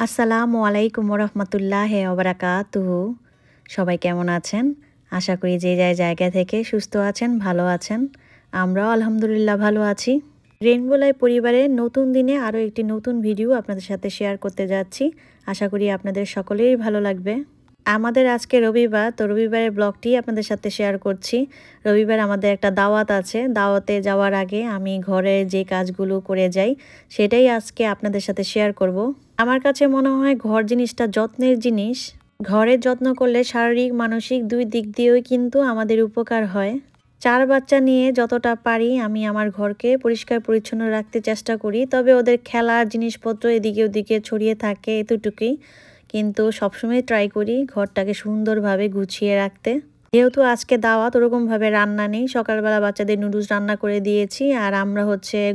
আসসালামু আলাইকুম রহমতুল্লাহ ওবরাকাতুহু। সবাই কেমন আছেন? আশা করি যে যার জায়গা থেকে সুস্থ আছেন, ভালো আছেন। আমরাও আলহামদুলিল্লাহ ভালো আছি। রেইনবো লাইফ পরিবারের নতুন দিনে আরও একটি নতুন ভিডিও আপনাদের সাথে শেয়ার করতে যাচ্ছি। আশা করি আপনাদের সকলেরই ভালো লাগবে। আমাদের আজকে রবিবার, তো রবিবারের ব্লগটি আপনাদের সাথে শেয়ার করছি। রবিবার আমাদের একটা দাওয়াত আছে। দাওয়াতে যাওয়ার আগে আমি ঘরের যে কাজগুলো করে যাই সেটাই আজকে আপনাদের সাথে শেয়ার করব। আমার কাছে মনে হয় ঘর জিনিসটা যত্নের জিনিস। ঘরের যত্ন করলে শারীরিক মানসিক দুই দিক দিয়েও কিন্তু আমাদের উপকার হয়। 4 বাচ্চা নিয়ে যতটা পারি আমি আমার ঘরকে পরিষ্কার পরিচ্ছন্ন রাখতে চেষ্টা করি। তবে ওদের খেলার জিনিসপত্র এদিকে ওদিকে ছড়িয়ে থাকে এতটুকুই। কিন্তু সবসময় ট্রাই করি ঘরটাকে সুন্দরভাবে গুছিয়ে রাখতে। যেহেতু আজকে দাওয়াত, ওরকমভাবে রান্না নেই। সকালবেলা বাচ্চাদের নুডলস রান্না করে দিয়েছি, আর আমরা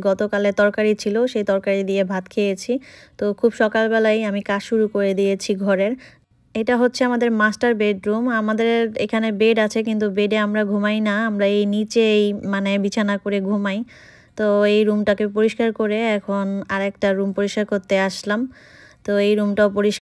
গতকালের তরকারি ছিল সেই তরকারি দিয়ে ভাত খেয়েছি। তো খুব সকালবেলাই আমি কাজ শুরু করে দিয়েছি ঘরের। এটা হচ্ছে আমাদের মাস্টার বেডরুম। আমাদের এখানে বেড আছে কিন্তু বেডে আমরা ঘুমাই না, আমরা এই নিচেই মানে বিছানা করে ঘুমাই। তো এই রুমটাকে পরিষ্কার করে এখন আরেকটা রুম পরিষ্কার করতে আসলাম। তো এই রুমটাও পরিষ্কার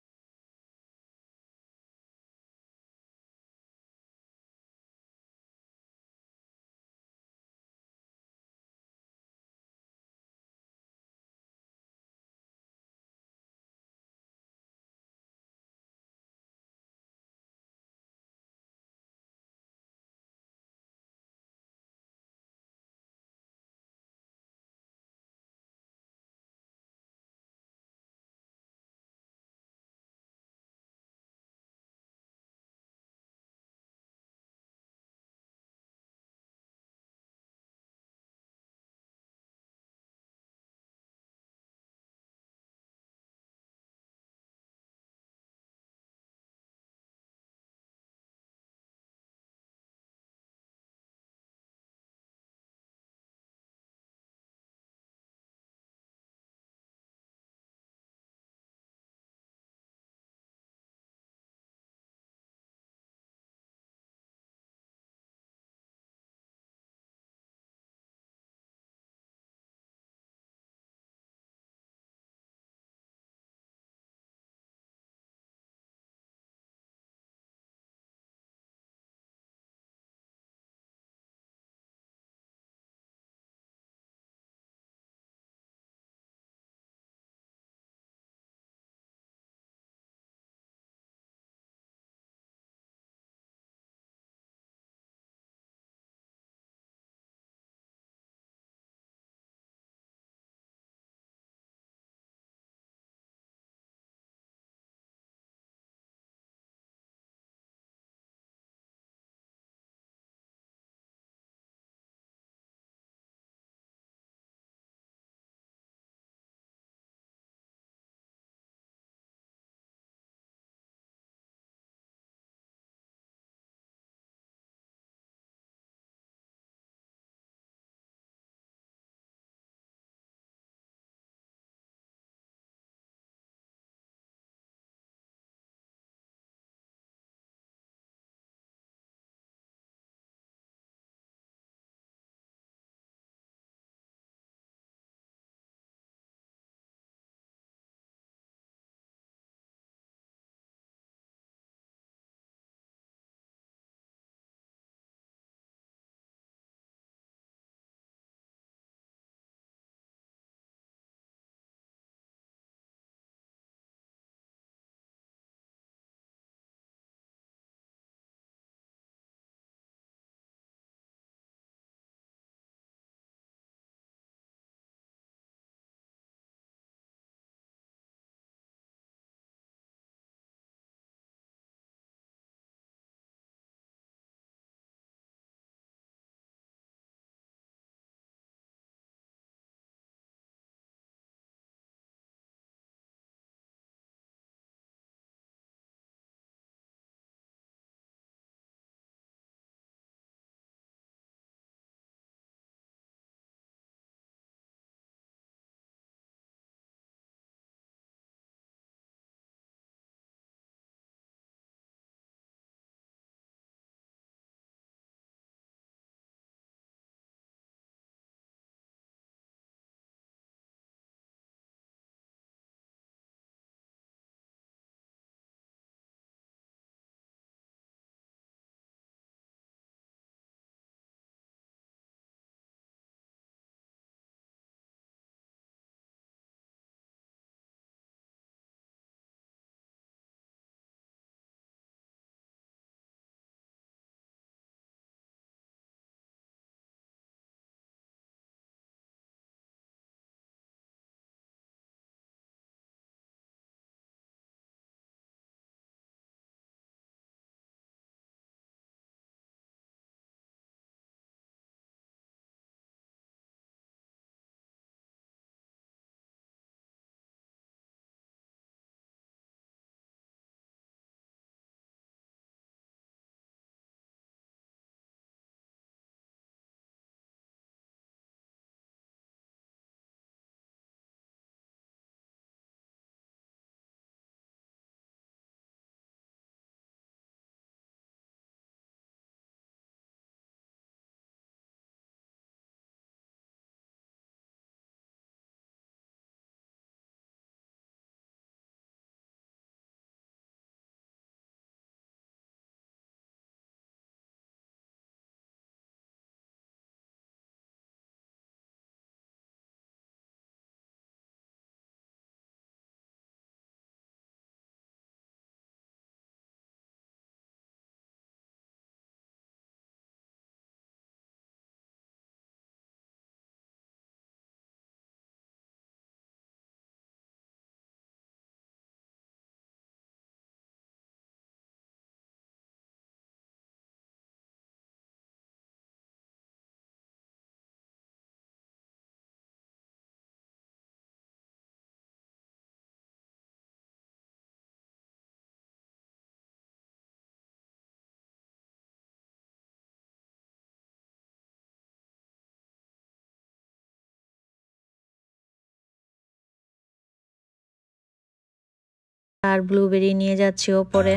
আর ব্লুবেরি নিয়ে যাচ্ছি ওপরে।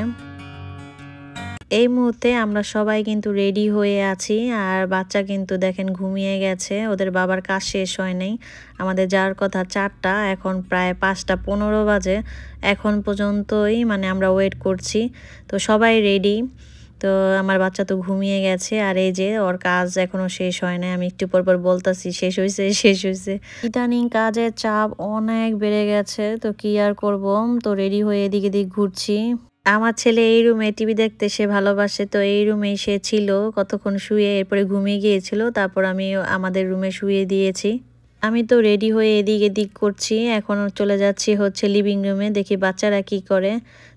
এই মুহূর্তে আমরা সবাই কিন্তু রেডি হয়ে আছি, আর বাচ্চা কিন্তু দেখেন ঘুমিয়ে গেছে, ওদের বাবার কাজ শেষ হয় নাই। আমাদের যাওয়ার কথা 4টা, এখন প্রায় 5টা 15 বাজে। এখন পর্যন্তই মানে আমরা ওয়েট করছি। তো সবাই রেডি। তো আমার বাচ্চা তো ঘুমিয়ে গেছে, আর এই যে ওর কাজ এখনো শেষ হয় নাই। আমি একটু পর পর বলতাছি শেষ হয়েছে শেষ হয়েছে। ইদানিং কাজের চাপ অনেক বেড়ে গেছে, তো কি আর করব। তো রেডি হয়ে এদিক এদিক ঘুরছি। আমার ছেলে এই রুমে টিভি দেখতে সে ভালোবাসে, তো এই রুমেই সে ছিল কতক্ষণ শুয়ে, এরপরে ঘুমিয়ে গিয়েছিল। তারপর আমি আমাদের রুমে শুয়ে দিয়েছি। আমি তো রেডি হয়ে এদিক এদিক করছি, এখন চলে যাচ্ছি হচ্ছে লিভিং রুমে, দেখি বাচ্চারা কি করে।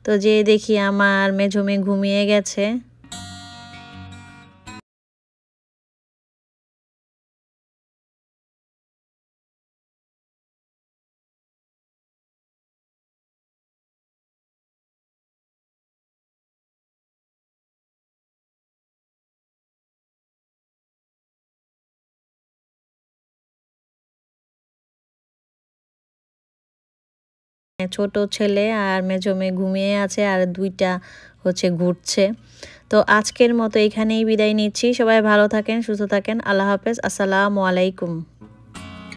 তো যে দেখি আমার মেঝো মেয়ে ঘুমিয়ে গেছে। ছোট ছেলে আর মেজো মেয়ে ঘুমিয়ে আছে, আর 2টা হচ্ছে ঘুরছে। তো আজকের মতো এখানেই বিদায় নিচ্ছি। সবাই ভালো থাকেন, সুস্থ থাকেন। আল্লাহ হাফেজ। আসসালামু আলাইকুম।